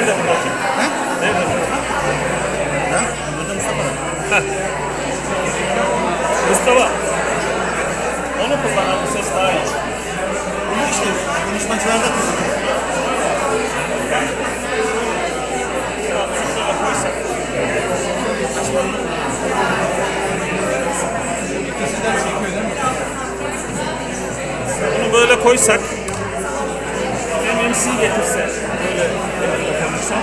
nerede bu bakayım? He? Nerede bu? Ha? Burada Mustafa. Heh. Mustafa. Onu kullanalım, bu ses daha iyi. Bunu işte konuşmacılarda kullanıyor. Şöyle koysak. İkisinden çekiyor değil mi? Bunu böyle koysak. Hem MC getirse. Böyle konuşsa.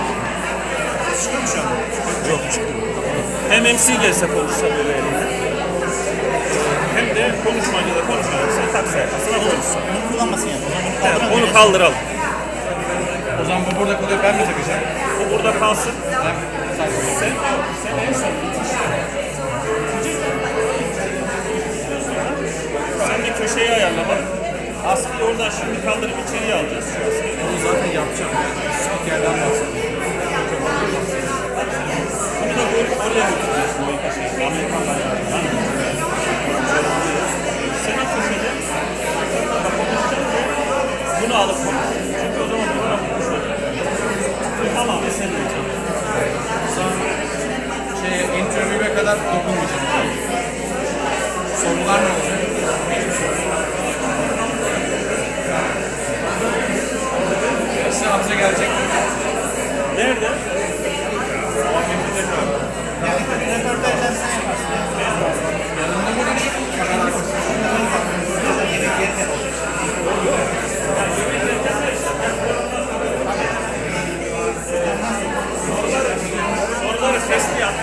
Çıkıyor mu şu an? Yok çıkıyor. Hem MC gelse konuşsa böyle elinde. Hem de konuşmacıda konuşmacıda taksa yakasına konuşsa. Bunu kullanmasın yani. Yani onu kaldıralım. O zaman bu burada kalıyor, ben mi takacağım? Bu burada kalsın. Sen Sen en son sen bir köşeyi ayarla bak. Askıyı oradan şimdi kaldırıp içeriye alacağız şu askıyı. onu zaten yapacağım. Spikerden bahsediyorum. Bunu da böyle oraya götüreceğiz bu köşeyi. Amerikanlar yani. Senin köşede bak konuşacağım ve bunu alıp konuşacağım. Çünkü o zaman bunu alıp konuşacağım. Tamamen senin için. Interview'e kadar dokunmayacağım. Sorular ne olacak? Size Hamza gelecek. Nerede? Röportajlar sen yaparsın. Yanında mı değil? Kamera Soruları testi yap.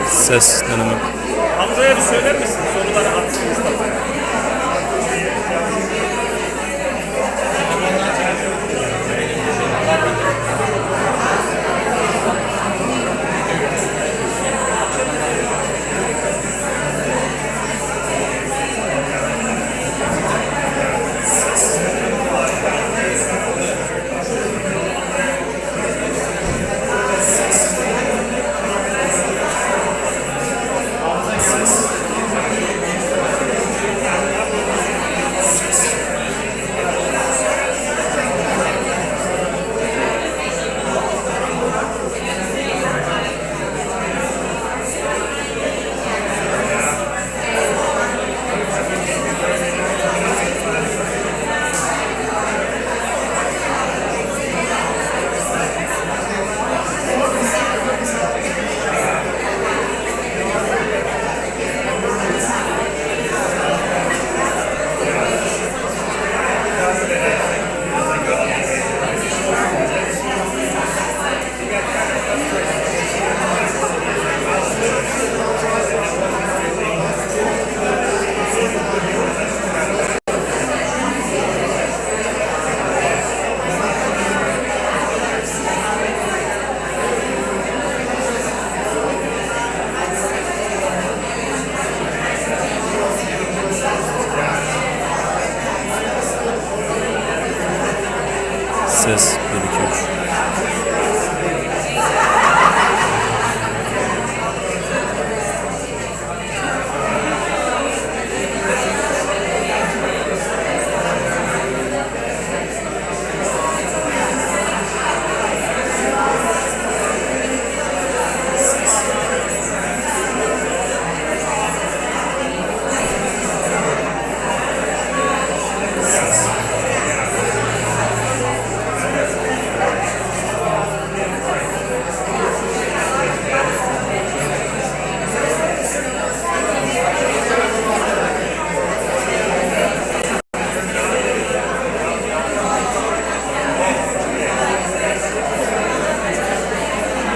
Ses deneme. Hamza'ya bir söyler misin? Soruları atsın Mustafa. Ses 1 2 3.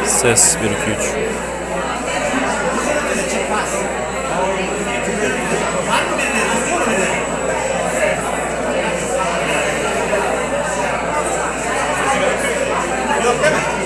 Ses 1 2 3. yok değil mi?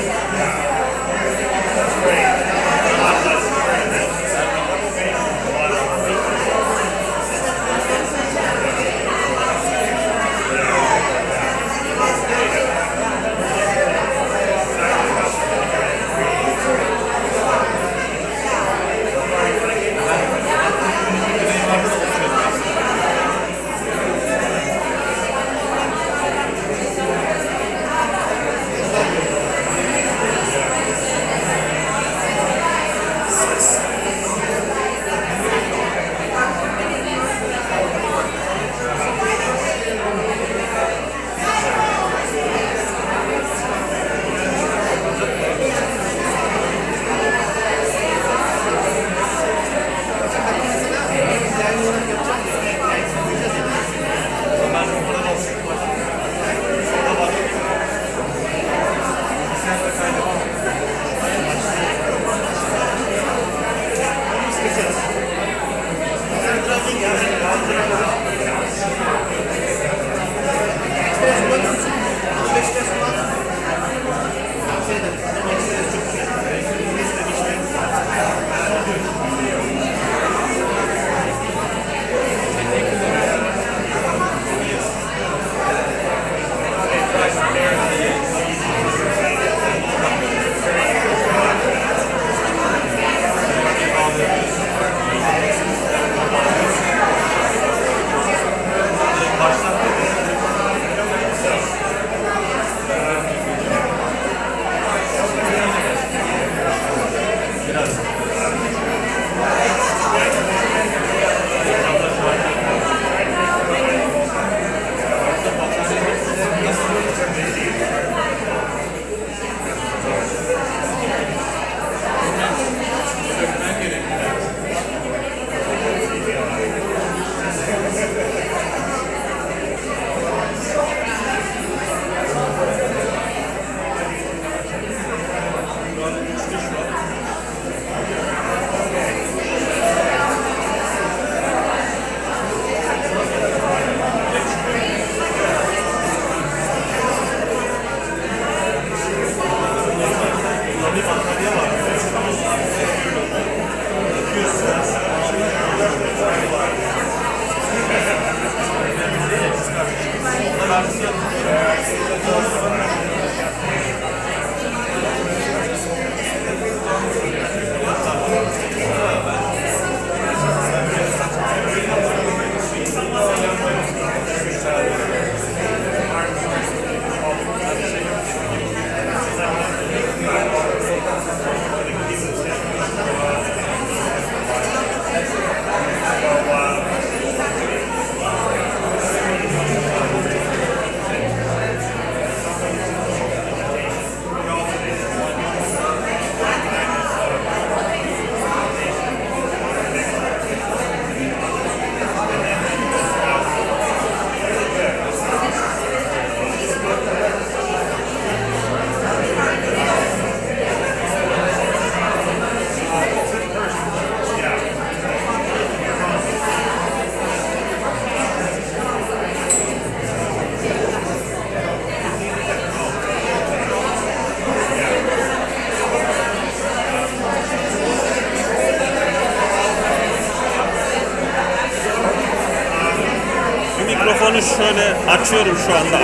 Mikrofonu şöyle açıyorum şu anda.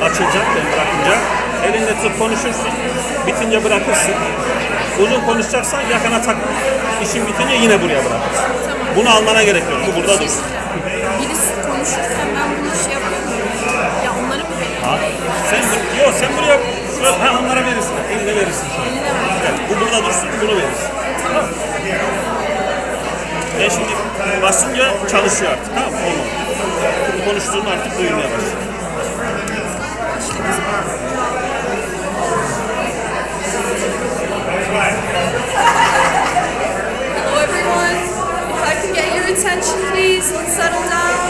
Açacak ben bırakınca. Elinde tut konuşursun. Bitince bırakırsın. Uzun konuşacaksan yakana tak. İşin bitince yine buraya bırakırsın. Tamam. Bunu almana gerek yok. Bu burada dursun. Birisi konuşurken ben bunu şey yapıyorum. Ya onları mı vereyim? Ha? Sen buraya onlara verirsin. Eline verirsin. Eline ver. Evet, bu burada dursun. Bunu verirsin. Tamam. Ben şimdi basınca çalışıyor artık. Tamam mı? Olmadı. Konuştuğun artık duyulmaya başlıyor. Hello everyone. If I can get your attention please, let's settle down.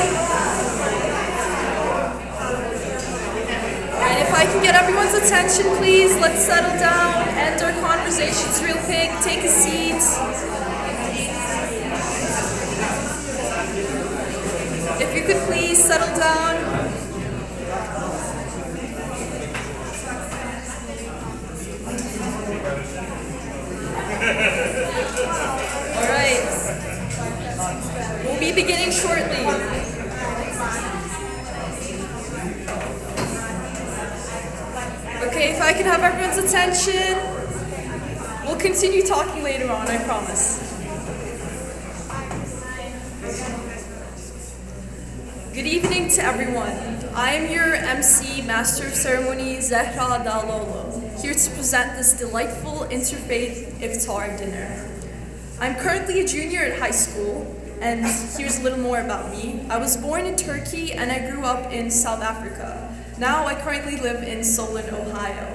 And if I can get everyone's attention please, let's settle down. End our conversations real quick. Take a seat. If you could please settle down. All right. We'll be beginning shortly. Okay, if I can have everyone's attention, we'll continue talking later on, I promise. Good evening to everyone. I am your MC, Master of Ceremony, Zehra Dalolo, here to present this delightful Interfaith Iftar Dinner. I'm currently a junior at high school, and here's a little more about me. I was born in Turkey and I grew up in South Africa. Now I currently live in Solon, Ohio.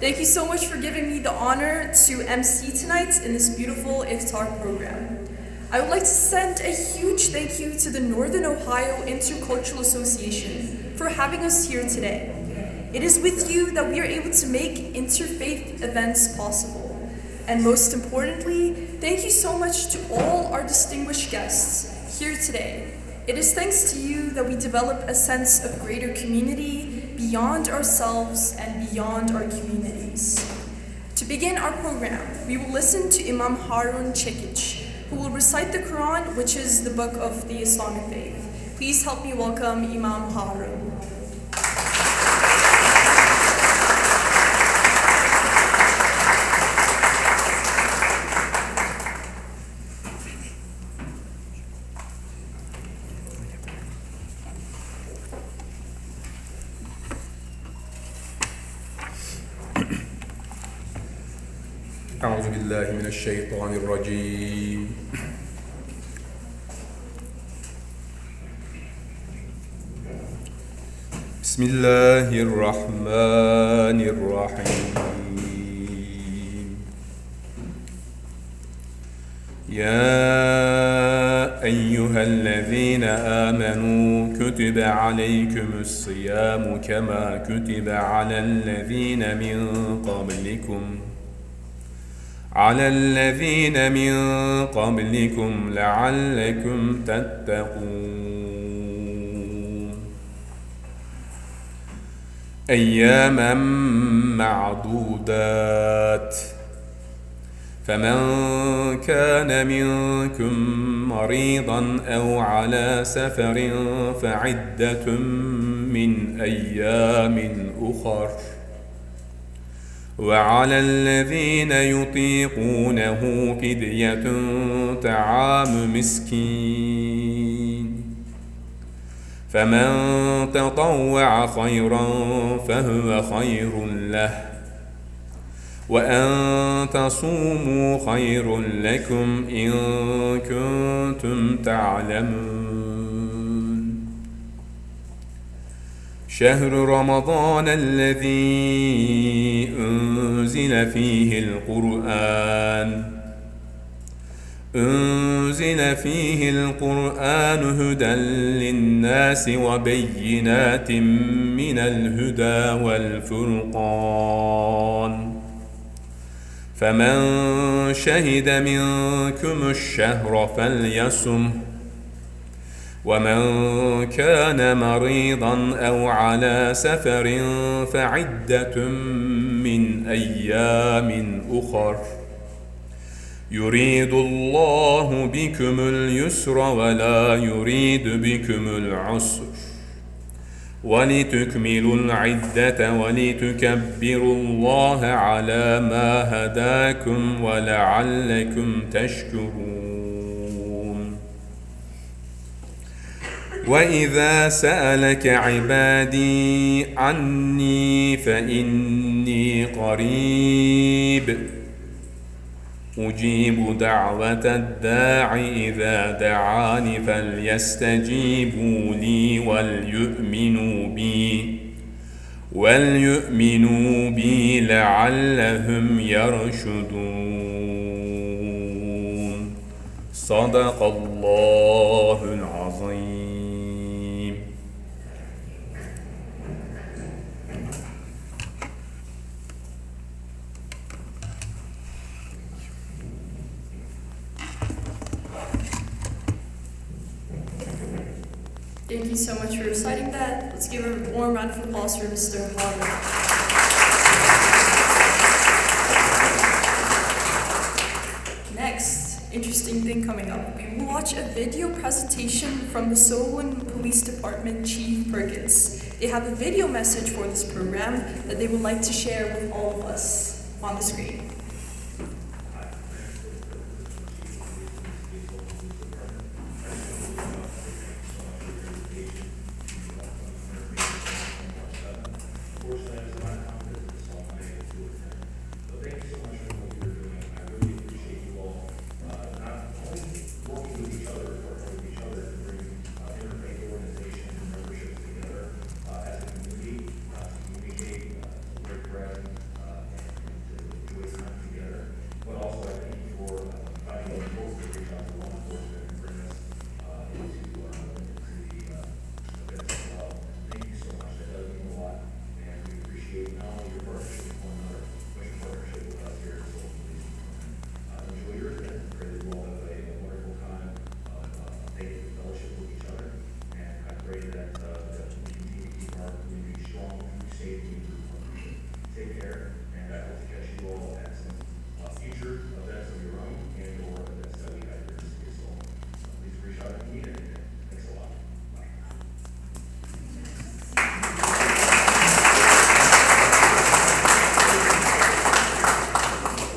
Thank you so much for giving me the honor to MC tonight in this beautiful Iftar program. I would like to send a huge thank you to the Northern Ohio Intercultural Association for having us here today. It is with you that we are able to make interfaith events possible. And most importantly, thank you so much to all our distinguished guests here today. It is thanks to you that we develop a sense of greater community beyond ourselves and beyond our communities. To begin our program, we will listen to Imam Harun Çekiç, who will recite the Quran, which is the book of the Islamic faith. Please help me welcome Imam Harun. أعوذ بالله من الشيطان الرجيم. بسم الله الرحمن الرحيم. يا أيها الذين آمنوا كتب عليكم الصيام كما كتب على الذين من قبلكم لعلكم تتقون. أياما معدودات، فمن كان منكم مريضا أو على سفر فعدة من أيام أخر، وعلى الذين يطيقونه فدية طعام مسكين، فمن تطوع خيرا فهو خير له، وأن تصوموا خير لكم إن كنتم تعلمون. شهر رمضان الذي أنزل فيه القرآن هدى للناس وبينات من الهدى والفرقان، فمن شهد منكم الشهر فليصمه، ومن كان مريضا أو على سفر فعدة من أيام أخر، يريد الله بكم اليسر ولا يريد بكم العسر، ولتكملوا العدة ولتكبروا الله على ما هداكم ولعلكم تشكرون. وإذا سألك عبادي عني فإني قريب أجيب دعوة الداع إذا دعاني فليستجيبوا لي وليؤمنوا بي لعلهم يرشدون. صدق الله العظيم. Thank you so much for reciting that. Let's give a warm round of applause for Mr. Harvard. Next, interesting thing coming up. We will watch a video presentation from the Solon Police Department Chief Perkins. They have a video message for this program that they would like to share with all of us on the screen.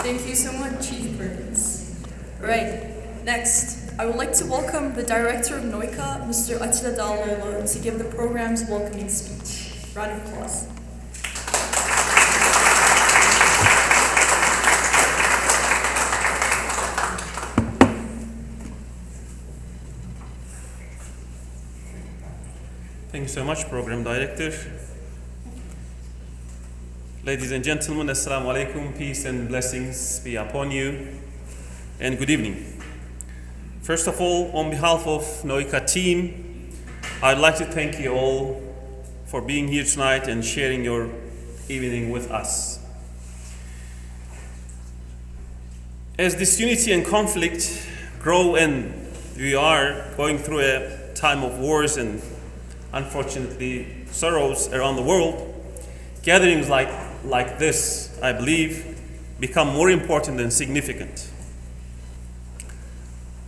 Thank you so much, Chief Perkins. Right, next, I would like to welcome the Director of NOICA, Mr. Attila Dalolo, to give the program's welcoming speech. Round of applause. Thank you so much, Program Director. Ladies and gentlemen, Assalamu alaikum, peace and blessings be upon you, and good evening. First of all, on behalf of NOICA team, I'd like to thank you all for being here tonight and sharing your evening with us. As disunity and conflict grow and we are going through a time of wars and unfortunately sorrows around the world, gatherings like this, I believe, become more important and significant.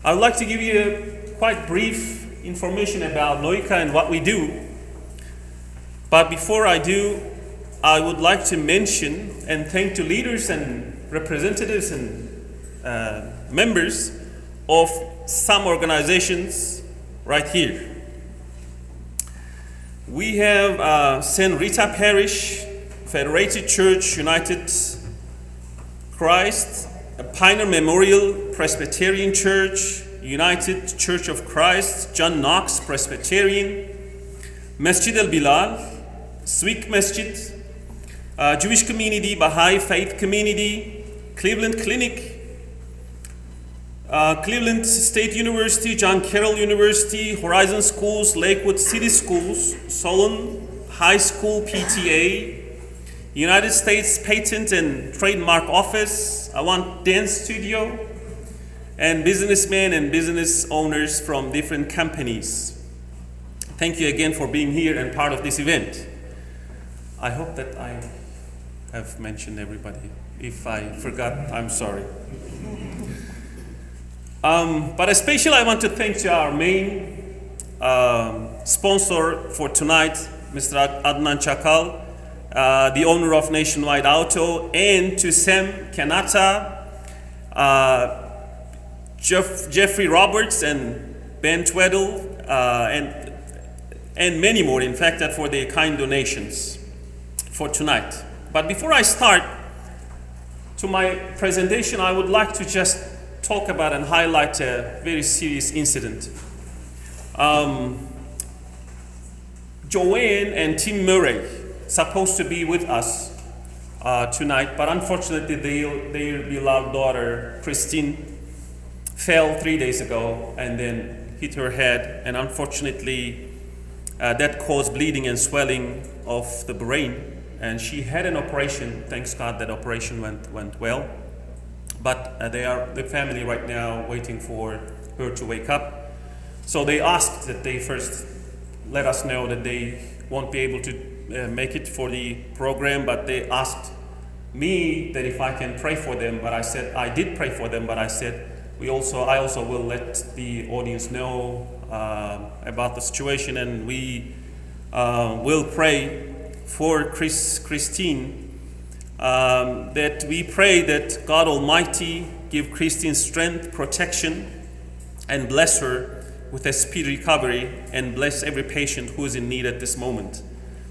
I would like to give you a quite brief information about NOICA and what we do. But before I do, I would like to mention and thank to leaders and representatives and members of some organizations right here. We have St. Rita Parish, Federated Church, United Christ, Pioneer Memorial Presbyterian Church, United Church of Christ, John Knox Presbyterian, Masjid al-Bilal, Sweek Masjid, Jewish Community, Baha'i Faith Community, Cleveland Clinic, Cleveland State University, John Carroll University, Horizon Schools, Lakewood City Schools, Solon High School PTA, United States Patent and Trademark Office, Avant Dance Studio, and businessmen and business owners from different companies. Thank you again for being here and part of this event. I hope that I have mentioned everybody. If I forgot, I'm sorry. But especially I want to thank our main sponsor for tonight, Mr. Adnan Chakal, the owner of Nationwide Auto, and to Sam Kanata, Jeffrey Roberts, and Ben Tweddle, and many more, in fact, that for the kind donations for tonight. But before I start to my presentation, I would like to just talk about and highlight a very serious incident. Joanne and Tim Murray supposed to be with us tonight, but unfortunately their beloved daughter Christine fell 3 days ago and then hit her head, and unfortunately that caused bleeding and swelling of the brain, and she had an operation. Thanks God that operation went well. But the family right now waiting for her to wake up. So they asked that they first let us know that they won't be able to make it for the program, but they asked me that if I can pray for them. But I said, I did pray for them, but I said, I also will let the audience know about the situation, and we will pray for Christine. That we pray that God Almighty give Christine strength, protection, and bless her with a speedy recovery, and bless every patient who is in need at this moment.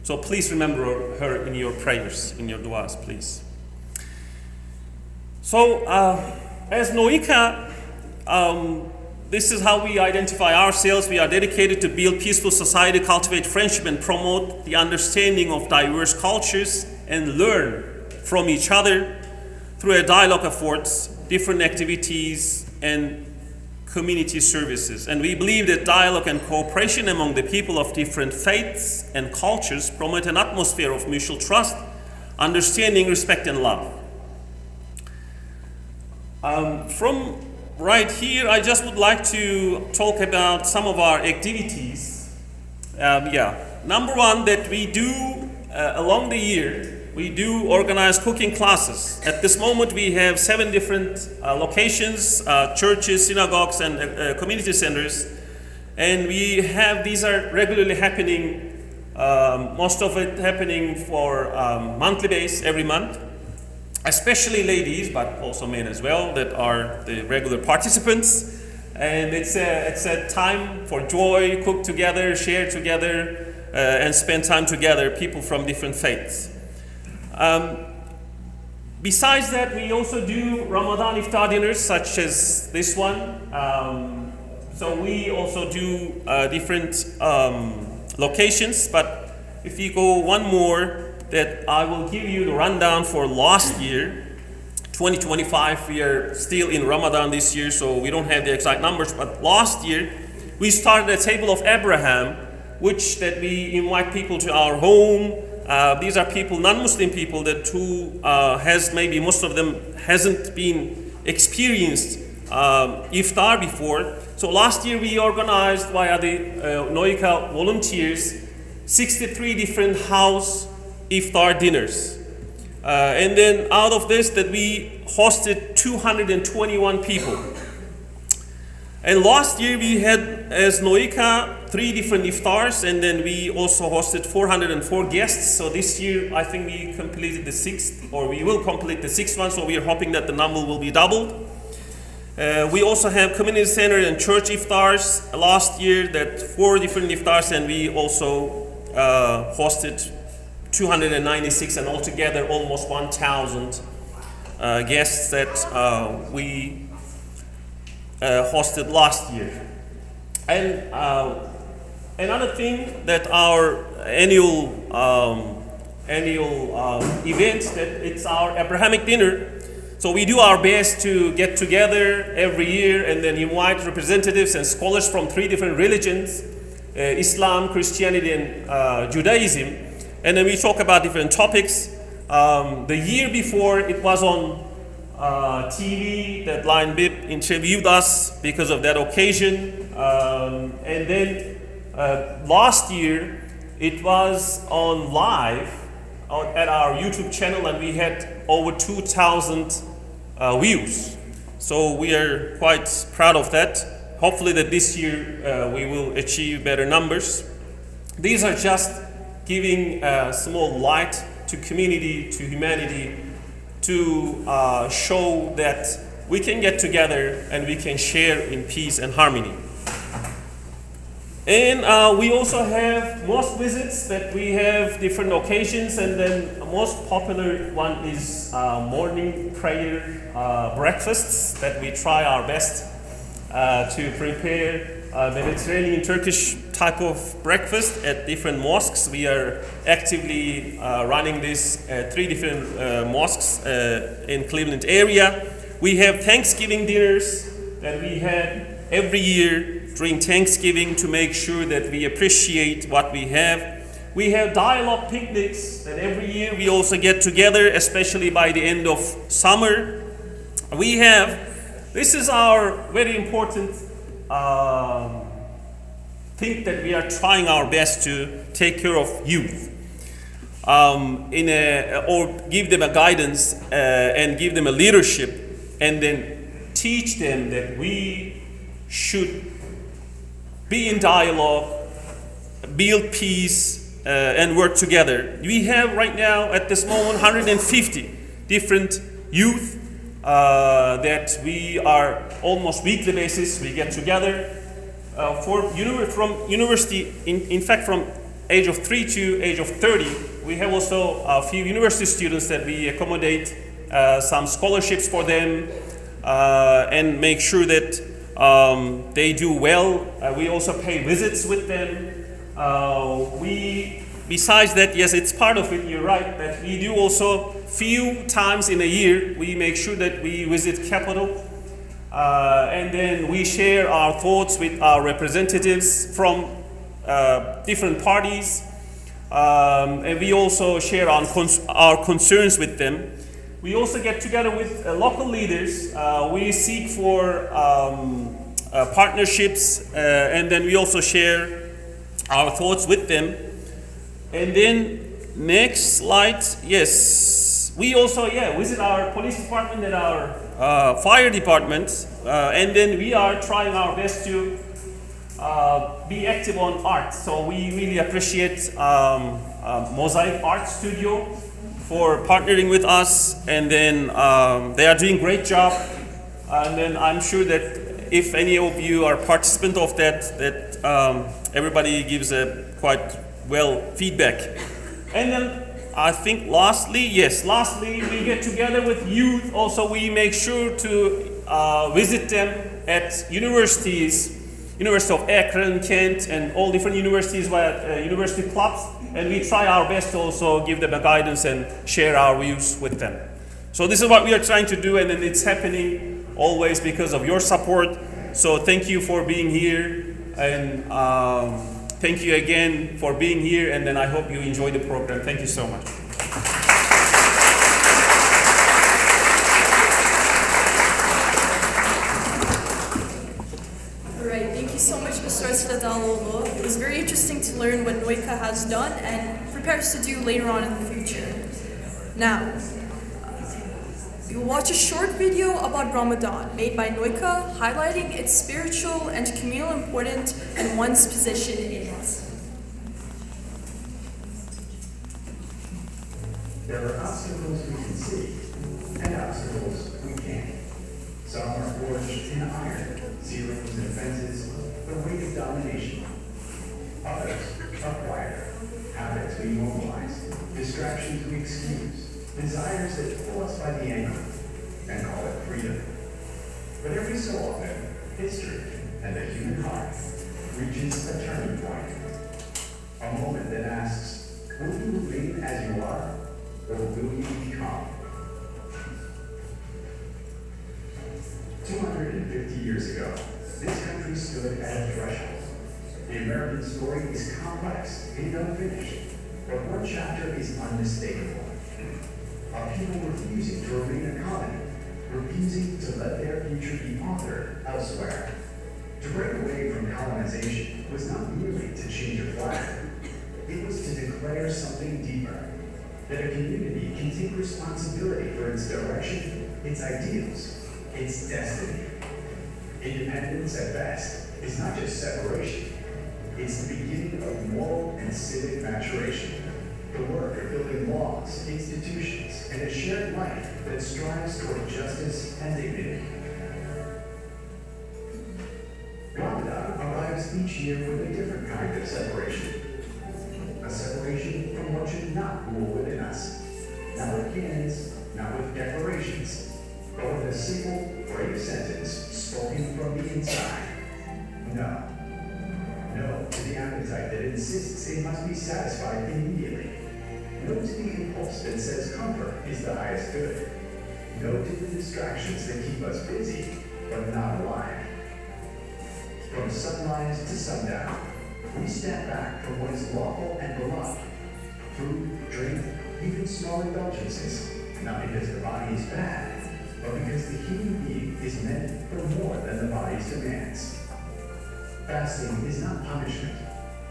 So please remember her in your prayers, in your du'as, please. So as NOICA, this is how we identify ourselves. We are dedicated to build peaceful society, cultivate friendship, and promote the understanding of diverse cultures, and learn from each other through a dialogue efforts, different activities, and community services. And we believe that dialogue and cooperation among the people of different faiths and cultures promote an atmosphere of mutual trust, understanding, respect, and love. From right here, I just would like to talk about some of our activities. Number one, that we do along the year, we do organize cooking classes. At this moment, we have 7 different locations, churches, synagogues, and community centers. And these are regularly happening, most of it happening for monthly base every month, especially ladies, but also men as well, that are the regular participants. And it's a time for joy, cook together, share together, and spend time together, people from different faiths. Besides that, we also do Ramadan Iftar dinners such as this one. So we also do different locations, but if you go one more, that I will give you the rundown for last year, 2025. We are still in Ramadan this year, so we don't have the exact numbers, but last year we started a table of Abraham, which that we invite people to our home. These are people, non-Muslim people, that who has maybe most of them hasn't been experienced iftar before. So last year we organized via the NOICA volunteers 63 different house iftar dinners. And then out of this that we hosted 221 people. And last year we had as NOICA 3 different iftars, and then we also hosted 404 guests. So this year I think we completed the 6th, or we will complete the 6th one, so we are hoping that the number will be doubled. We also have community center and church iftars last year, that 4 different iftars, and we also hosted 296, and altogether almost 1,000 guests that we hosted last year. And another thing that our annual event, that it's our Abrahamic dinner. So we do our best to get together every year and then invite representatives and scholars from 3 different religions, Islam, Christianity, and Judaism. And then we talk about different topics. The year before it was on TV, that Lion Bib interviewed us because of that occasion. And then last year it was on live at our YouTube channel, and we had over 2,000 views. So we are quite proud of that. Hopefully that this year we will achieve better numbers. These are just giving small light to community, to humanity, to show that we can get together and we can share in peace and harmony. And we also have mosque visits, that we have different occasions, and then the most popular one is morning prayer breakfasts, that we try our best to prepare Mediterranean Turkish type of breakfast at different mosques. We are actively running this at 3 different mosques in Cleveland area. We have Thanksgiving dinners that we had every year during Thanksgiving to make sure that we appreciate what we have. We have dialogue picnics that every year we also get together, especially by the end of summer. This is our very important thing, that we are trying our best to take care of youth, or give them a guidance and give them a leadership, and then teach them that we should be in dialogue, build peace, and work together. We have right now at this moment 150 different youth that we are almost weekly basis. We get together from university, in fact from age of 3 to age of 30. We have also a few university students that we accommodate some scholarships for them and make sure that they do well. We also pay visits with them. Besides that, yes, it's part of it, you're right, that we do also few times in a year, we make sure that we visit capital, and then we share our thoughts with our representatives from different parties, and we also share our concerns with them. We also get together with local leaders. We seek for partnerships, and then we also share our thoughts with them. And then next slide, yes, we also visit our police department and our fire department, and then we are trying our best to be active on art. So we really appreciate Mosaic Art Studio for partnering with us, and then they are doing a great job. And then I'm sure that if any of you are participant of that everybody gives a quite well feedback. And then I think lastly, we get together with youth. Also, we make sure to visit them at universities University of Akron, Kent, and all different universities via university clubs, and we try our best to also give them a guidance and share our views with them. So this is what we are trying to do, and then it's happening always because of your support. So thank you for being here, and thank you again for being here, and then I hope you enjoy the program. Thank you so much. So much, Mr. Asladalolo. It was very interesting to learn what NOICA has done and prepares to do later on in the future. Now, we will watch a short video about Ramadan made by NOICA, highlighting its spiritual and communal importance and one's position in it. There are obstacles we can see and obstacles we can't. Some are forged in iron, ceilings and fences, the weight of domination. Others are quieter, habits we normalize, distractions we excuse, desires that pull us by the ankle and call it freedom. But every so often, history and the human heart reaches a turning point. A moment that asks, will you remain as you are, or will you become? 250 years ago, this country stood at a threshold. The American story is complex and unfinished, but one chapter is unmistakable. A people refusing to remain a colony, refusing to let their future be authored elsewhere. To break away from colonization was not merely to change a flag. It was to declare something deeper, that a community can take responsibility for its direction, its ideals, its destiny. Independence at best is not just separation, it's the beginning of moral and civic maturation, the work of building laws, institutions, and a shared life that strives toward justice and dignity. Ramadan arrives each year with a different kind of separation. A separation from what should not rule within us. Not with cannons, not with declarations, but with a simple, brave sentence spoken from the inside. No. No to the appetite that insists it must be satisfied immediately. No to the impulse that says comfort is the highest good. No to the distractions that keep us busy, but not alive. From sunrise to sundown, we step back from what is lawful and beloved. Food, drink, even small indulgences, not because the body is bad, but because the human being is meant for more than the body's demands. Fasting is not punishment,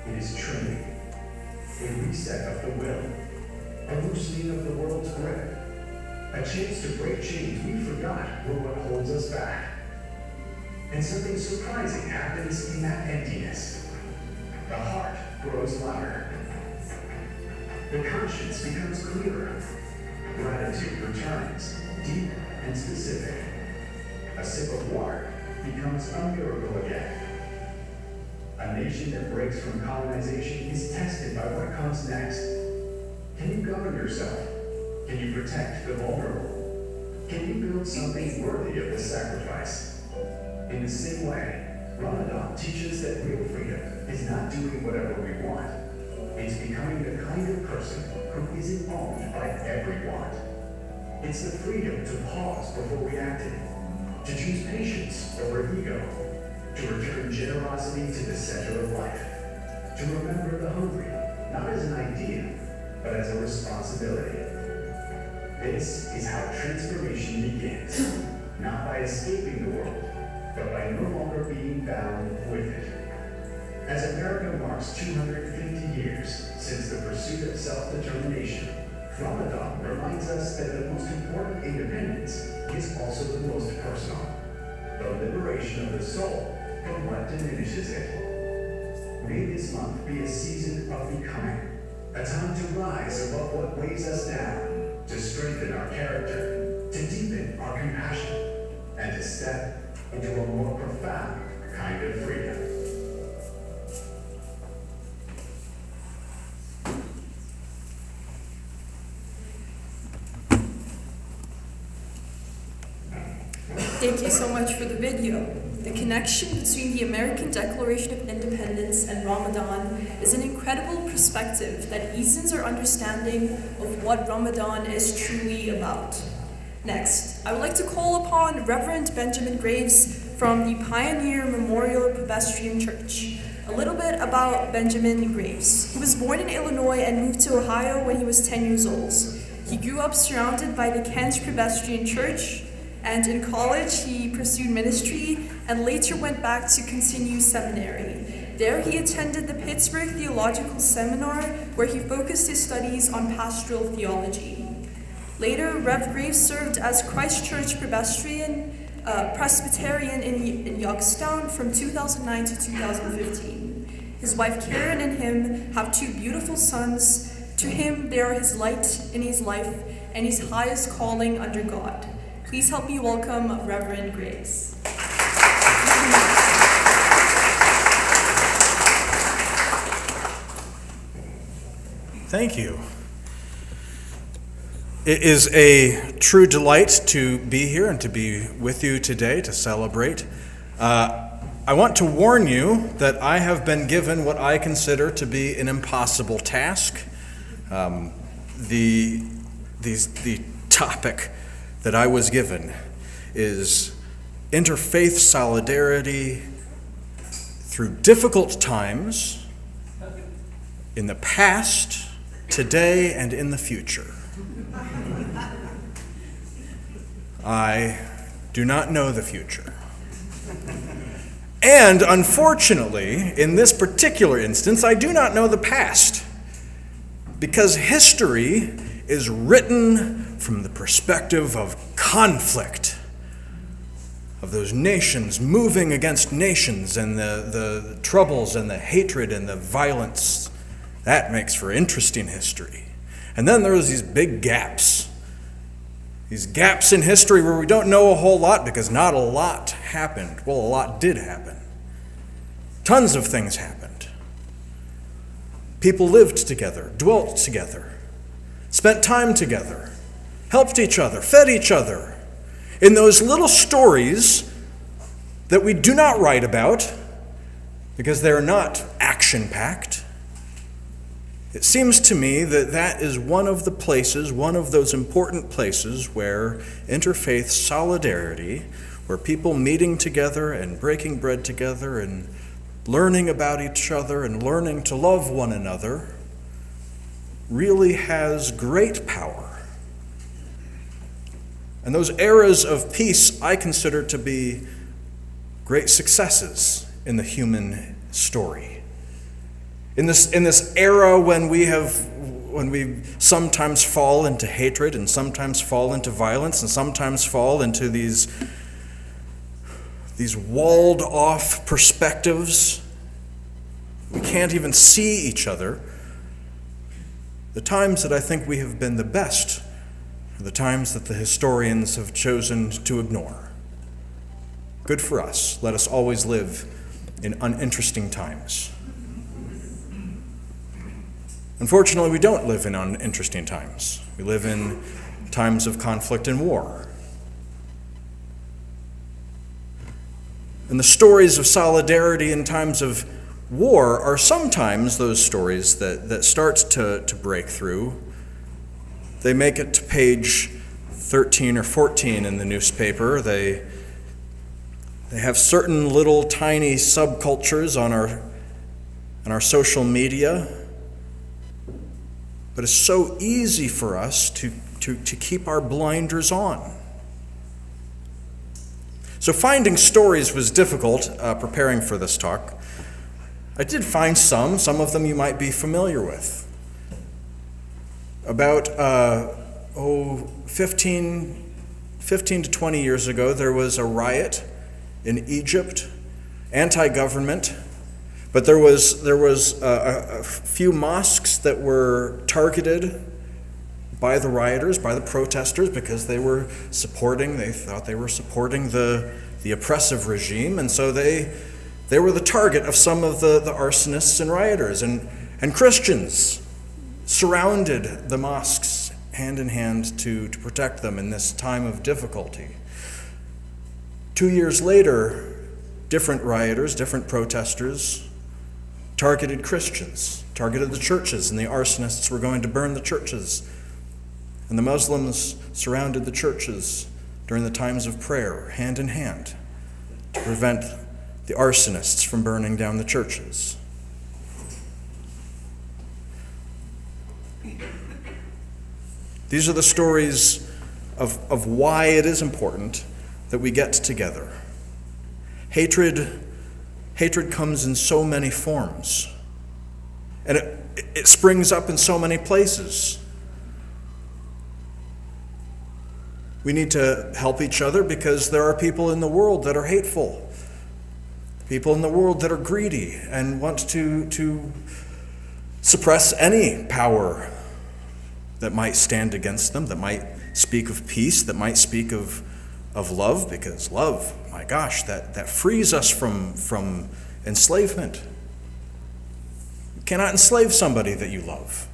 it is training. A reset of the will, a loosening of the world's grip, a chance to break chains we forgot were what holds us back. And something surprising happens in that emptiness. The heart grows louder. The conscience becomes clearer. Gratitude returns, deep and specific. A sip of water becomes a miracle again. A nation that breaks from colonization is tested by what comes next. Can you govern yourself? Can you protect the vulnerable? Can you build something worthy of the sacrifice? In the same way, Ramadan teaches that real freedom is not doing whatever we want. It's becoming the kind of person who isn't owned by every want. It's the freedom to pause before reacting, to choose patience over ego, to return generosity to the center of life, to remember the hungry, not as an idea, but as a responsibility. This is how transformation begins, not by escaping the world, but by no longer being bound with it. As America marks 250 years since the pursuit of self-determination, Ramadan reminds us that the most important independence is also the most personal. The liberation of the soul from what diminishes it. May this month be a season of becoming, a time to rise above what weighs us down, to strengthen our character, to deepen our compassion, and to step into a more profound kind of freedom. Thank you so much for the video. The connection between the American Declaration of Independence and Ramadan is an incredible perspective that eases our understanding of what Ramadan is truly about. Next, I would like to call upon Reverend Benjamin Graves from the Pioneer Memorial Presbyterian Church. A little bit about Benjamin Graves. He was born in Illinois and moved to Ohio when he was 10 years old. He grew up surrounded by the Kent Presbyterian Church, and in college he pursued ministry and later went back to continue seminary. There he attended the Pittsburgh Theological Seminar, where he focused his studies on pastoral theology. Later, Rev. Graves served as Christ Church Presbyterian in Youngstown from 2009 to 2015. His wife Karen and him have two beautiful sons. To him, they are his light in his life and his highest calling under God. Please help me welcome Reverend Graves. Thank you. It is a true delight to be here and to be with you today to celebrate. I want to warn you that I have been given what I consider to be an impossible task. The topic that I was given is interfaith solidarity through difficult times in the past, today, and in the future. I do not know the future. And unfortunately, in this particular instance, I do not know the past, because history is written from the perspective of conflict, of those nations moving against nations, and the troubles and the hatred and the violence. That makes for interesting history. And then there's these big gaps. These gaps in history where we don't know a whole lot because not a lot happened. Well, a lot did happen. Tons of things happened. People lived together, dwelt together, spent time together, helped each other, fed each other. In those little stories that we do not write about because they're not action-packed, it seems to me that that is one of the places, one of those important places where interfaith solidarity, where people meeting together and breaking bread together and learning about each other and learning to love one another, really has great power. And those eras of peace I consider to be great successes in the human story. In this era when we sometimes fall into hatred and sometimes fall into violence and sometimes fall into these walled off perspectives, we can't even see each other. The times that I think we have been the best are the times that the historians have chosen to ignore. Good for us. Let us always live in uninteresting times. Unfortunately, we don't live in uninteresting times. We live in times of conflict and war. And the stories of solidarity in times of war are sometimes those stories that start to break through. They make it to page 13 or 14 in the newspaper. They have certain little tiny subcultures on our social media. But it's so easy for us to keep our blinders on. So finding stories was difficult preparing for this talk. I did find some of them you might be familiar with. About 15 to 20 years ago, there was a riot in Egypt, anti-government. But there was a few mosques that were targeted by the rioters, by the protesters, because they thought they were supporting the oppressive regime, and so they were the target of some of the arsonists and rioters. And Christians surrounded the mosques hand in hand to protect them in this time of difficulty. 2 years later, different rioters, different protesters, targeted Christians, targeted the churches, and the arsonists were going to burn the churches. And the Muslims surrounded the churches during the times of prayer, hand in hand, to prevent the arsonists from burning down the churches. These are the stories of why it is important that we get together. Hatred comes in so many forms, and it springs up in so many places. We need to help each other because there are people in the world that are hateful, people in the world that are greedy and want to suppress any power that might stand against them, that might speak of peace, that might speak of love, because love, my gosh, that frees us from enslavement. You cannot enslave somebody that you love.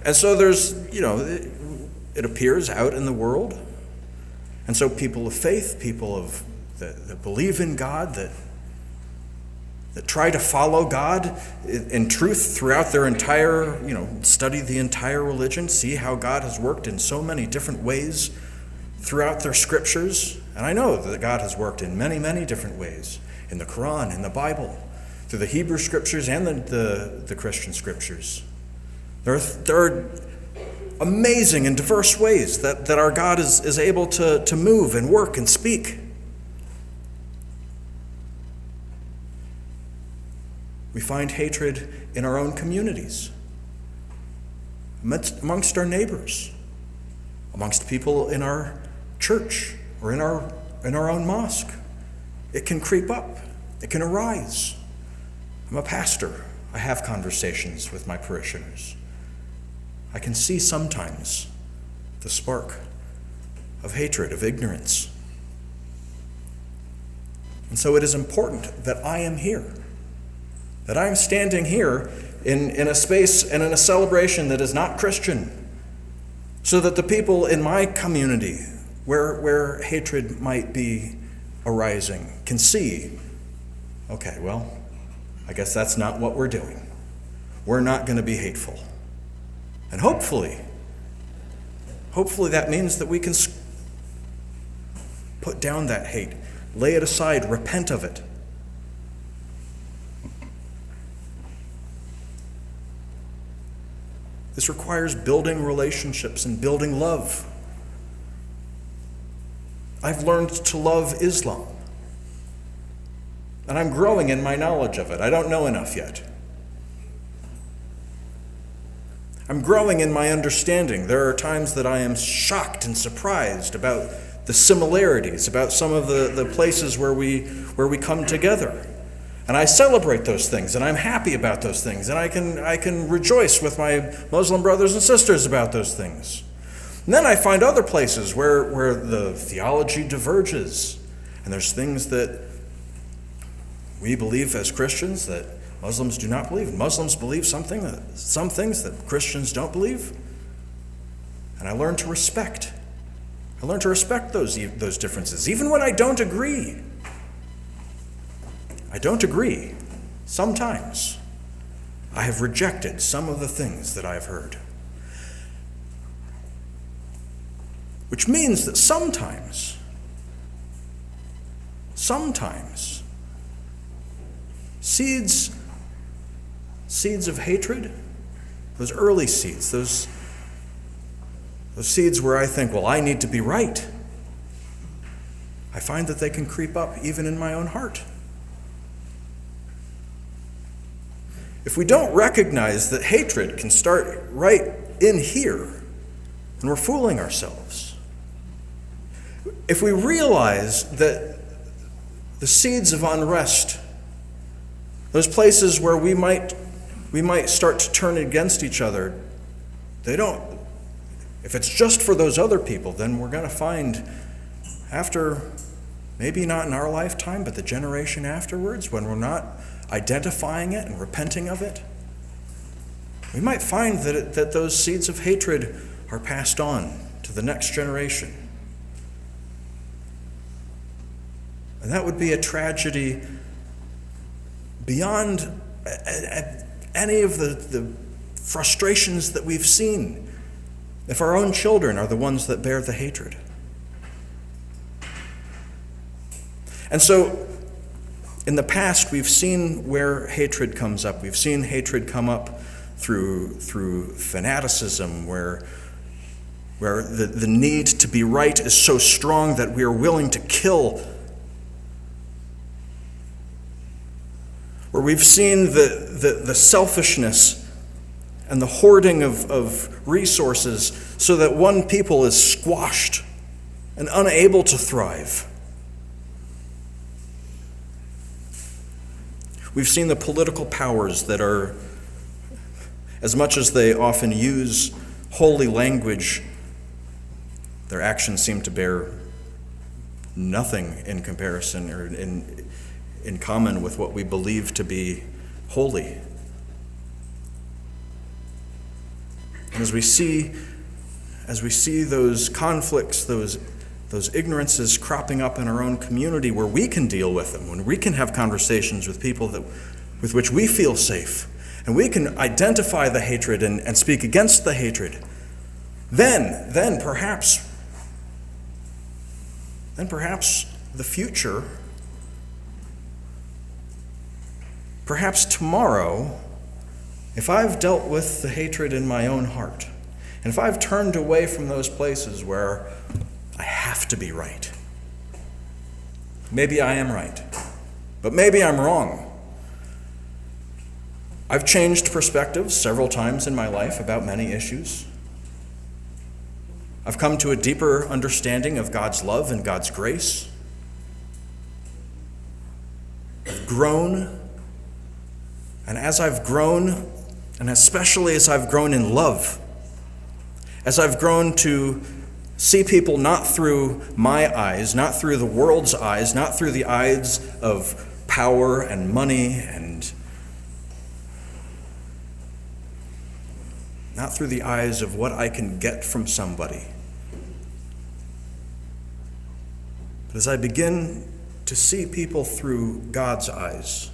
And so there's, it appears out in the world. And so people of faith, people that believe in God, that try to follow God in truth throughout their entire, study the entire religion, see how God has worked in so many different ways throughout their scriptures. And I know that God has worked in many, many different ways, in the Quran, in the Bible, through the Hebrew scriptures and the Christian scriptures. There are amazing and diverse ways that our God is able to move and work and speak. We find hatred in our own communities, amongst our neighbors, amongst people in our church or in our own mosque. It can creep up. It can arise. I'm a pastor. I have conversations with my parishioners. I can see sometimes the spark of hatred, of ignorance. And so it is important that I am here, that I am standing here in a space and in a celebration that is not Christian, so that the people in my community where hatred might be arising can see, okay, well, I guess that's not what we're doing. We're not going to be hateful. And hopefully that means that we can put down that hate, lay it aside, repent of it. This requires building relationships and building love. I've learned to love Islam, and I'm growing in my knowledge of it. I don't know enough yet. I'm growing in my understanding. There are times that I am shocked and surprised about the similarities, about some of the places where we come together. And I celebrate those things, and I'm happy about those things, and I can rejoice with my Muslim brothers and sisters about those things. And then I find other places where the theology diverges, and there's things that we believe as Christians that Muslims do not believe. Muslims believe some things that Christians don't believe. And I learn to respect. I learn to respect those differences, even when I don't agree. I don't agree. Sometimes I have rejected some of the things that I've heard. Which means that sometimes, seeds of hatred, those early seeds, those seeds where I think, well, I need to be right, I find that they can creep up even in my own heart. If we don't recognize that hatred can start right in here, then we're fooling ourselves. If we realize that the seeds of unrest, those places where we might start to turn against each other, if it's just for those other people, then we're going to find after, maybe not in our lifetime, but the generation afterwards, when we're not identifying it and repenting of it, we might find that those seeds of hatred are passed on to the next generation. And that would be a tragedy beyond any of the frustrations that we've seen if our own children are the ones that bear the hatred. And so, in the past, we've seen where hatred comes up. We've seen hatred come up through fanaticism, where the need to be right is so strong that we are willing to kill. Where we've seen the selfishness and the hoarding of resources so that one people is squashed and unable to thrive. We've seen the political powers that are, as much as they often use holy language, their actions seem to bear nothing in comparison or in common with what we believe to be holy. And as we see those conflicts, those ignorances cropping up in our own community where we can deal with them, when we can have conversations with people with which we feel safe, and we can identify the hatred and speak against the hatred, then perhaps the future, perhaps tomorrow, if I've dealt with the hatred in my own heart, and if I've turned away from those places where I have to be right, maybe I am right, but maybe I'm wrong. I've changed perspectives several times in my life about many issues. I've come to a deeper understanding of God's love and God's grace. I've grown, and as I've grown, and especially as I've grown in love, as I've grown to see people not through my eyes, not through the world's eyes, not through the eyes of power and money and not through the eyes of what I can get from somebody. But as I begin to see people through God's eyes,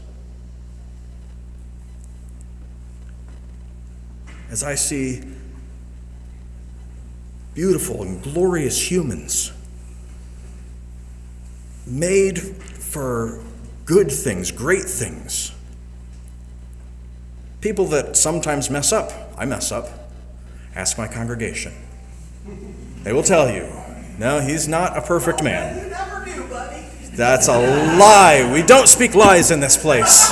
as I see beautiful and glorious humans made for good things, great things, people that sometimes mess up. I mess up. Ask my congregation. They will tell you, no, he's not a perfect man. You never do, buddy. That's a lie. We don't speak lies in this place.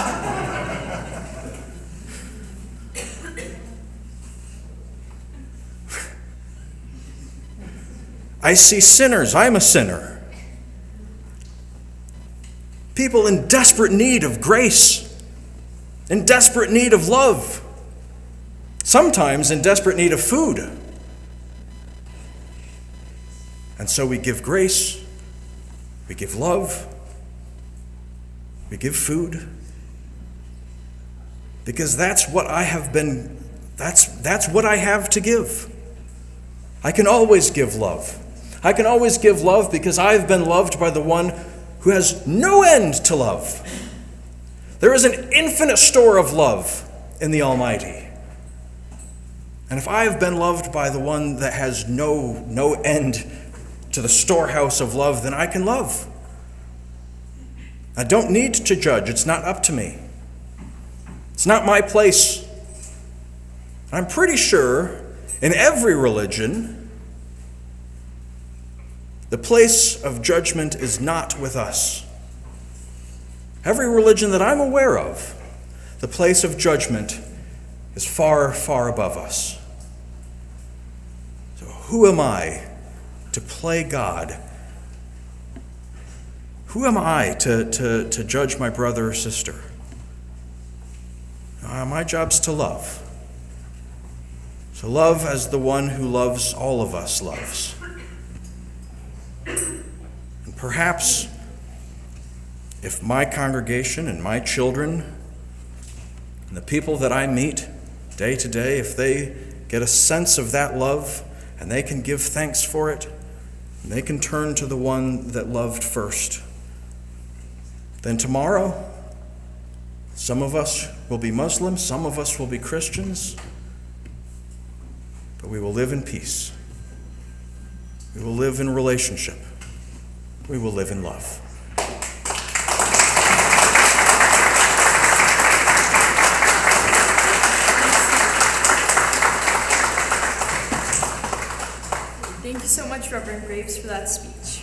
I see sinners. I'm a sinner. People in desperate need of grace, in desperate need of love, sometimes in desperate need of food. And so we give grace, we give love, we give food, because that's what I have been, that's what I have to give. I can always give love. I can always give love because I've been loved by the one who has no end to love. There is an infinite store of love in the Almighty. And if I have been loved by the one that has no end to the storehouse of love, then I can love. I don't need to judge. It's not up to me. It's not my place. I'm pretty sure in every religion, the place of judgment is not with us. Every religion that I'm aware of, the place of judgment is far, far above us. So who am I to play God? Who am I to judge my brother or sister? My job's to love. To love as the one who loves all of us loves. And perhaps if my congregation and my children and the people that I meet day to day, if they get a sense of that love and they can give thanks for it, and they can turn to the one that loved first, Then tomorrow, some of us will be Muslims, some of us will be Christians, but we will live in peace. We will live in relationship. We will live in love. Thank you so much, Reverend Graves, for that speech.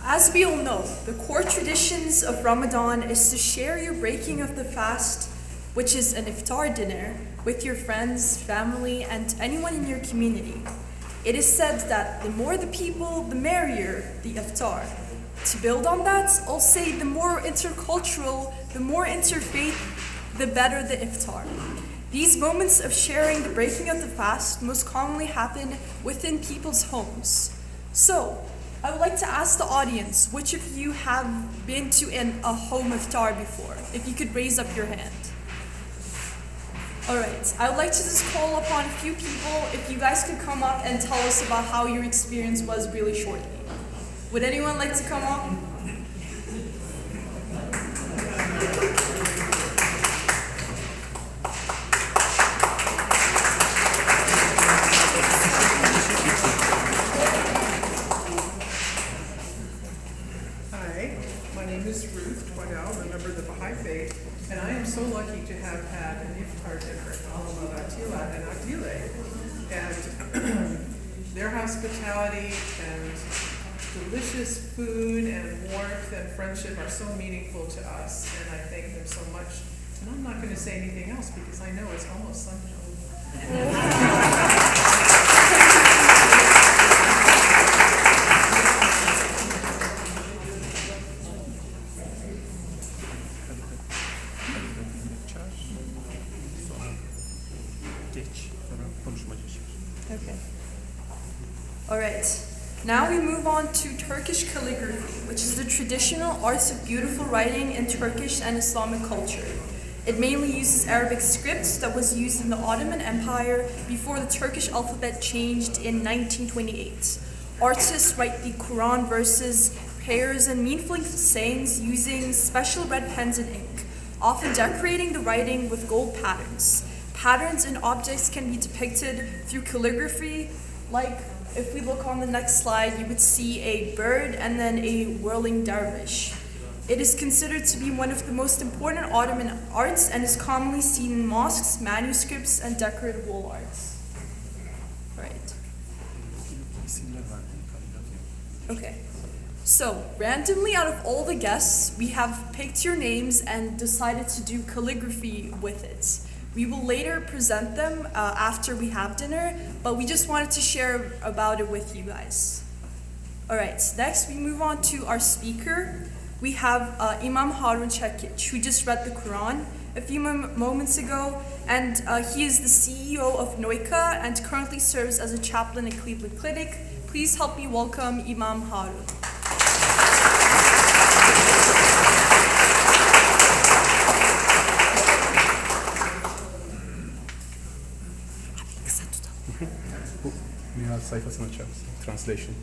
As we all know, the core traditions of Ramadan is to share your breaking of the fast, which is an iftar dinner, with your friends, family, and anyone in your community. It is said that the more the people, the merrier the iftar. To build on that, I'll say the more intercultural, the more interfaith, the better the iftar. These moments of sharing the breaking of the fast most commonly happen within people's homes. So, I would like to ask the audience, which of you have been to a home iftar before? If you could raise up your hand. Alright, I would like to just call upon a few people, if you guys could come up and tell us about how your experience was really shortly. Would anyone like to come up? Hi, my name is Ruth Twaddell, I'm a member of the Baha'i Faith, and I am so lucky to have had an Iftar dinner at the home of Attila and Adile. And their hospitality and delicious food and warmth and friendship are so meaningful to us, and I thank them so much. And I'm not going to say anything else because I know it's almost sundown. Okay. Alright. Now we move on to Turkish calligraphy, which is the traditional arts of beautiful writing in Turkish and Islamic culture. It mainly uses Arabic script that was used in the Ottoman Empire before the Turkish alphabet changed in 1928. Artists write the Quran verses, prayers, and meaningful sayings using special red pens and ink, often decorating the writing with gold patterns. Patterns and objects can be depicted through calligraphy, like if we look on the next slide, you would see a bird and then a whirling dervish. It is considered to be one of the most important Ottoman arts and is commonly seen in mosques, manuscripts, and decorative wall arts. Right. Okay. So, randomly out of all the guests, we have picked your names and decided to do calligraphy with it. We will later present them after we have dinner, but we just wanted to share about it with you guys. Alright, next we move on to our speaker. We have Imam Harun Çekiç, who just read the Quran a few moments ago, and he is the CEO of NOICA and currently serves as a chaplain at Cleveland Clinic. Please help me welcome Imam Harun. Nihal sayfasını açarız. Translation.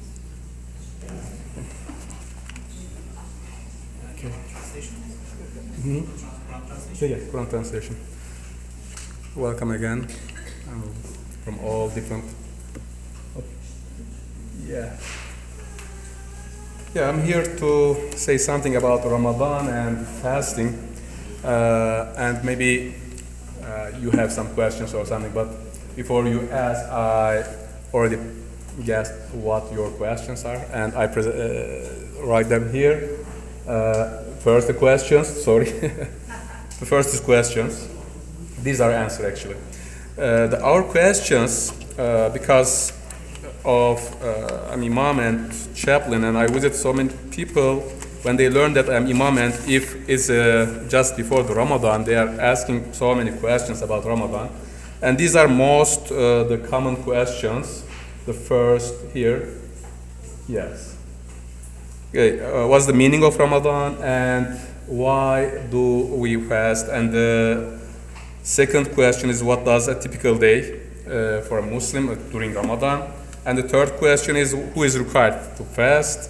Okay. Yeah, Quran translation. Welcome again from all different. Yeah, I'm here to say something about Ramadan and fasting, and maybe you have some questions or something. But before you ask, I already guessed what your questions are, and I write them here. First, the questions. Sorry, the first is questions. These are answers actually. Our questions, because of I'm imam and chaplain, and I visit so many people when they learn that I'm imam, and if it's just before the Ramadan, they are asking so many questions about Ramadan, and these are most the common questions. The first here, yes. Okay, what's the meaning of Ramadan and why do we fast? And the second question is, what does a typical day for a Muslim during Ramadan? And the third question is, who is required to fast?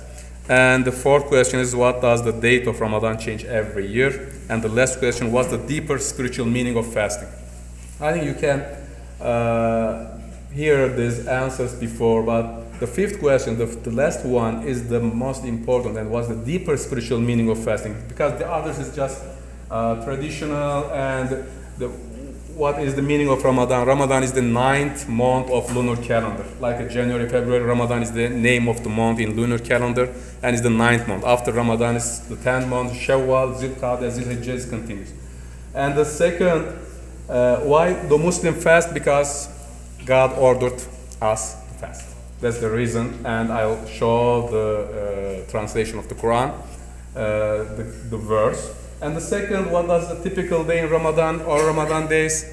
And the fourth question is, what does the date of Ramadan change every year? And the last question, what's the deeper spiritual meaning of fasting? I think you can hear these answers before, but the fifth question, the last one, is the most important, and what's the deeper spiritual meaning of fasting? Because the others is just traditional, and what is the meaning of Ramadan? Ramadan is the 9th month of lunar calendar. Like January, February, Ramadan is the name of the month in lunar calendar, and it's the 9th month. After Ramadan is the 10th month, Shawwal, Zilqa'dah, Zilhijjah continues. And the second, why the Muslim fast? Because God ordered us to fast. That's the reason, and I'll show the translation of the Quran, the verse. And the second, what does a typical day in Ramadan or Ramadan days?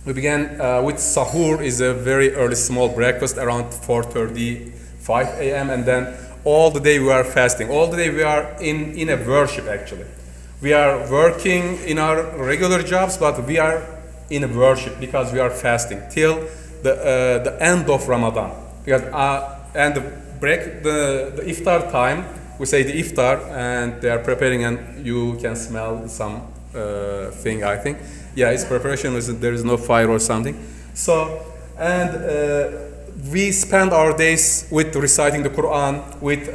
We began with sahur, is a very early small breakfast around 4:30, 5 a.m. And then all the day we are fasting. All the day we are in a worship actually. We are working in our regular jobs, but we are in a worship because we are fasting till the end of Ramadan. Because and the iftar time, we say the iftar, and they are preparing, and you can smell some thing, I think. Yeah, it's preparation, there is no fire or something. So, and we spend our days with reciting the Quran, with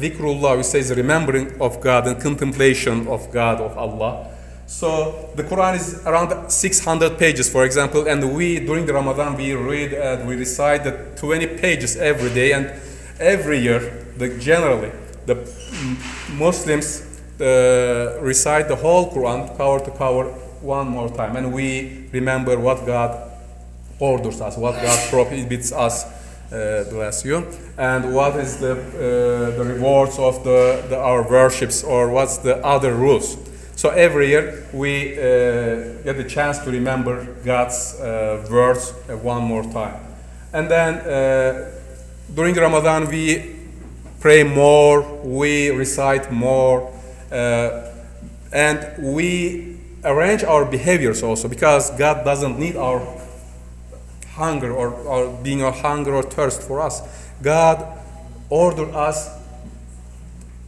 dhikrullah, we say the remembering of God and contemplation of God, of Allah. So the Quran is around 600 pages, for example, and we, during the Ramadan, we read and we recite the 20 pages every day, and every year, generally, the Muslims recite the whole Quran, cover to cover, one more time, and we remember what God orders us, what God prohibits us the last year, and what is the rewards of our worships, or what's the other rules. So every year we get the chance to remember God's words one more time. And then during Ramadan we pray more, we recite more, and we arrange our behaviors also, because God doesn't need our hunger or being a hunger or thirst for us. God ordered us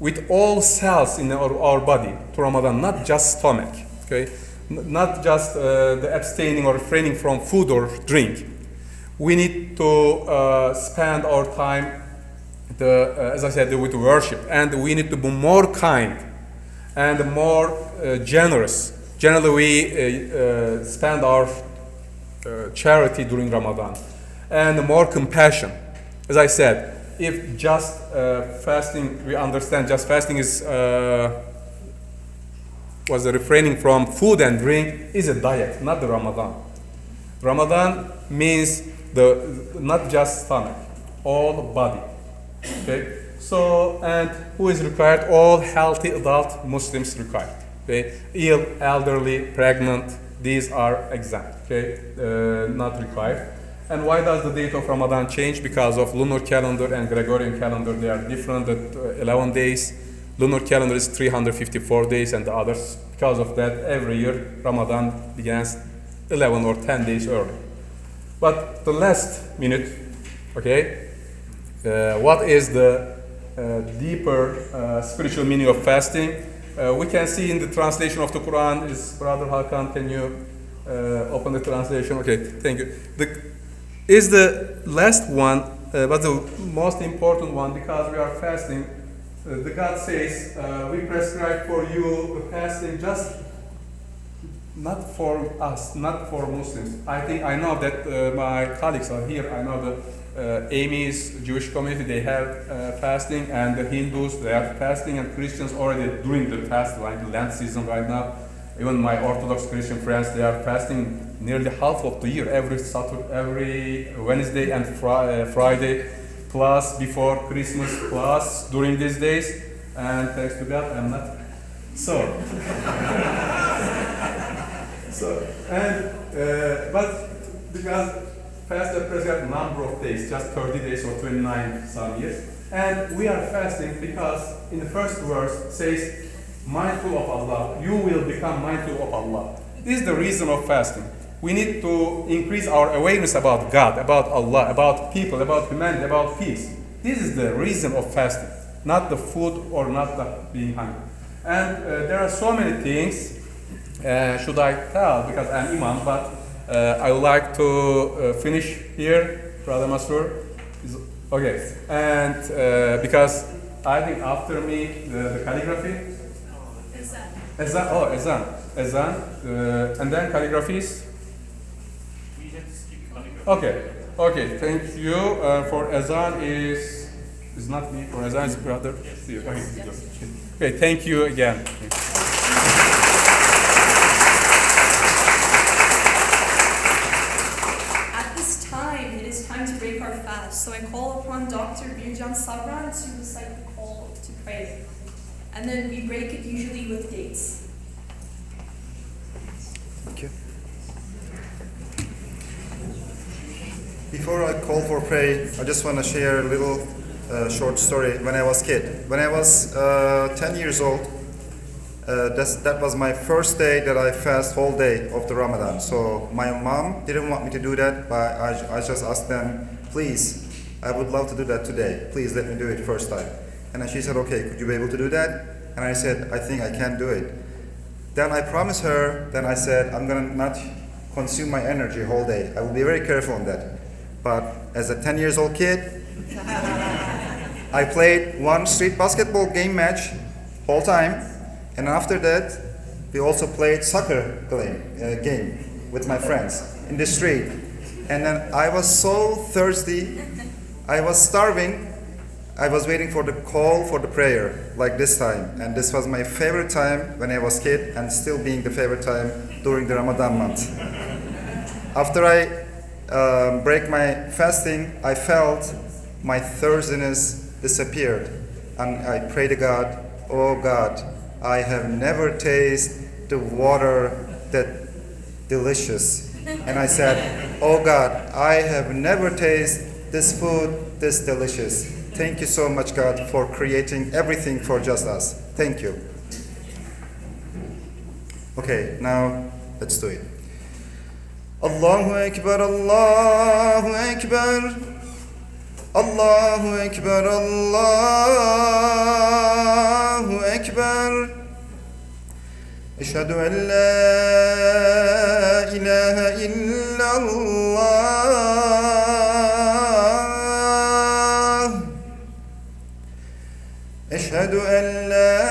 with all cells in our body to Ramadan, not just stomach, okay? Not just the abstaining or refraining from food or drink. We need to spend our time, as I said, with worship, and we need to be more kind and more generous. Generally, we spend our charity during Ramadan, and more compassion. As I said, if just fasting, we understand just fasting is was refraining from food and drink is a diet, not the Ramadan. Ramadan means not just stomach, all body. Okay. So, and who is required? All healthy adult Muslims required. Okay. Ill, elderly, pregnant, these are exempt. Okay. Not required. And why does the date of Ramadan change? Because of lunar calendar and Gregorian calendar, they are different at 11 days. Lunar calendar is 354 days, and the others. Because of that, every year Ramadan begins 11 or 10 days early. But the last minute, okay, what is the deeper spiritual meaning of fasting? We can see in the translation of the Quran. Is Brother Hakan, can you open the translation? Okay, thank you. Is the last one, but the most important one, because we are fasting. The God says, we prescribe for you the fasting just not for us, not for Muslims. I know that my colleagues are here. I know the Amy's Jewish community, they have fasting, and the Hindus, they are fasting, and Christians already doing the fast, like the Lent season right now. Even my Orthodox Christian friends, they are fasting nearly half of the year, every Saturday, every Wednesday and Friday, plus before Christmas, plus during these days. And thanks to God, I'm not. But because fast represents number of days, just 30 days or 29 some years. And we are fasting because in the first verse says, mindful of Allah, you will become mindful of Allah. This is the reason of fasting. We need to increase our awareness about God, about Allah, about people, about humanity, about peace. This is the reason of fasting. not the food or not the being hungry. And there are so many things should I tell because I'm imam, but I would like to finish here, Brother Masur. Okay, and because I think after me the calligraphy. Ezan. Oh, Ezan, and then calligraphies. Okay, okay. Thank you for Ezan is not me. For Ezan is brother. Okay, thank you again. At this time, it is time to break our fast. So I call upon Dr. Birjan Sabran to recite the call to pray. And then we break it usually with dates. Thank you. Before I call for prayer, I just want to share a little short story. When I was a kid, when I was 10 years old, that was my first day that I fast whole day of the Ramadan. So my mom didn't want me to do that, but I just asked them, please, I would love to do that today. Please let me do it first time. And then she said, okay, could you be able to do that? And I said, I think I can do it. Then I promised her, then I said, I'm going to not consume my energy whole day. I will be very careful on that. But as a 10 years old kid, I played one street basketball game match whole time. And after that, we also played soccer game with my friends in the street. And then I was so thirsty, I was starving. I was waiting for the call for the prayer, like this time. And this was my favorite time when I was a kid, and still being the favorite time during the Ramadan month. After I break my fasting, I felt my thirstiness disappeared. And I prayed to God, oh God, I have never tasted the water that delicious. And I said, oh God, I have never tasted this food this delicious. Thank you so much, God, for creating everything for just us. Thank you. Okay, now let's do it. Allahu Akbar, Allahu Akbar, Allahu Akbar, Allahu Akbar. Ashhadu an la ilaha illallah. أشهد أن لا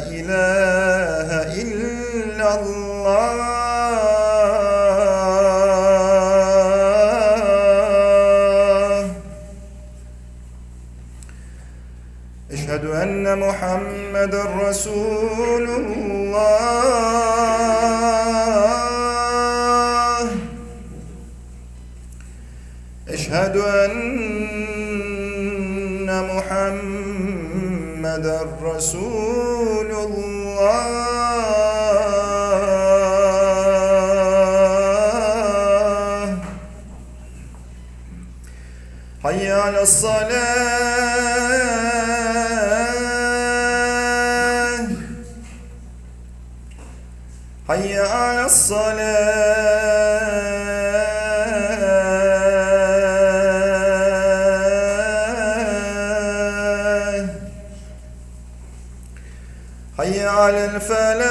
إله إلا الله أشهد أن محمدا رسول الله أشهد أن محمدا رسول الله حي على الصلاة حي على الصلاة حي على الفلاح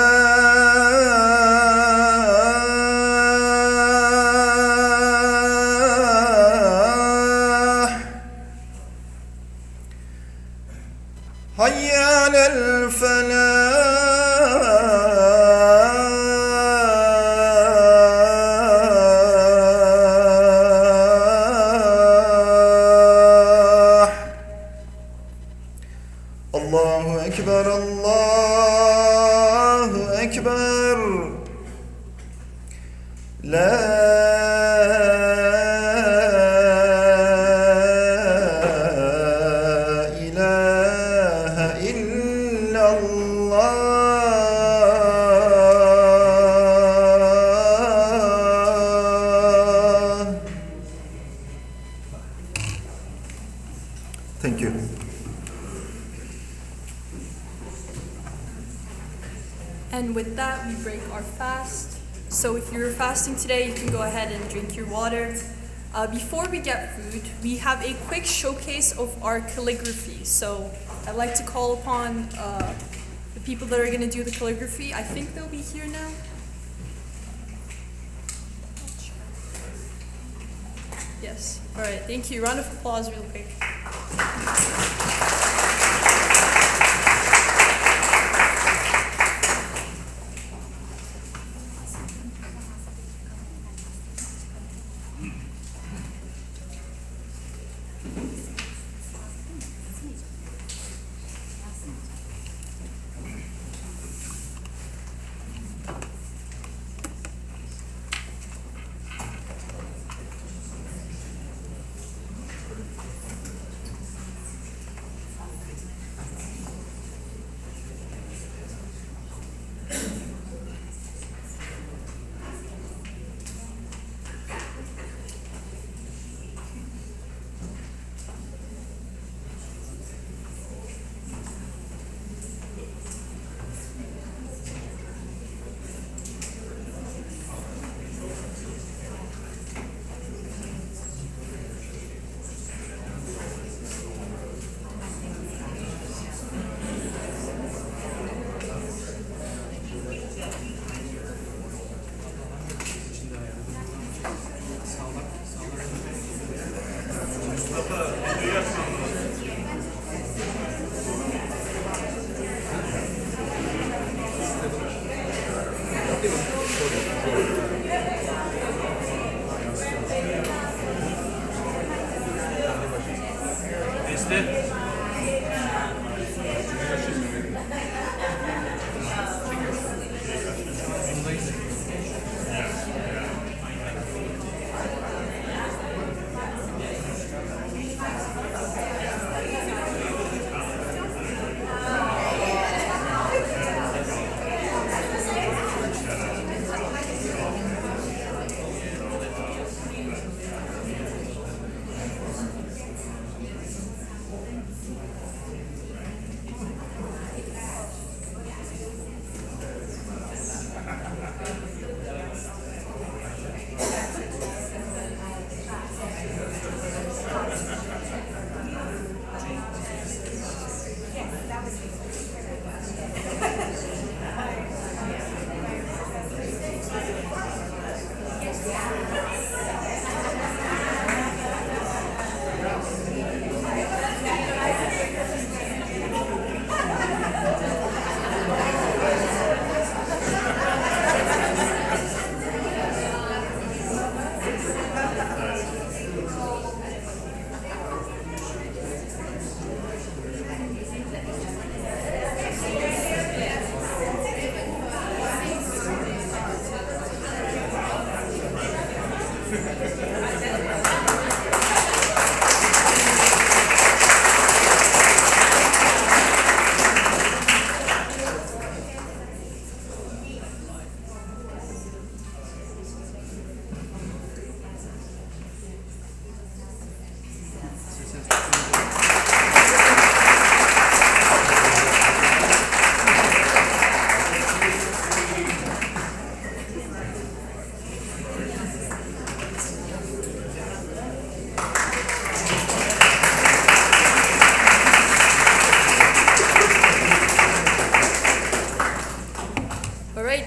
حي على الفلاح الله أكبر الله أكبر لا إله إلا الله. Thank you. And with that, we break our fast. So if you're fasting today, you can go ahead and drink your water. Before we get food, we have a quick showcase of our calligraphy. So I'd like to call upon the people that are going to do the calligraphy. I think they'll be here now. Yes. All right. Thank you. Round of applause real quick.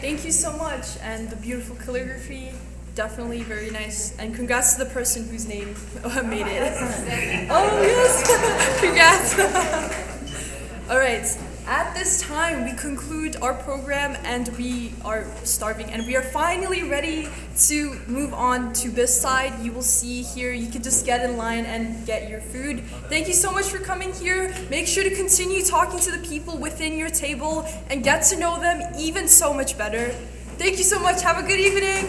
Thank you so much, and the beautiful calligraphy, definitely very nice. And congrats to the person whose name made it. Oh yes, congrats. All right, at this time we conclude our program, and we are starving, and we are finally ready to move on to this side. You will see here, you can just get in line and get your food. Thank you so much for coming here. Make sure to continue talking to the people within your table and get to know them even so much better. Thank you so much. Have a good evening.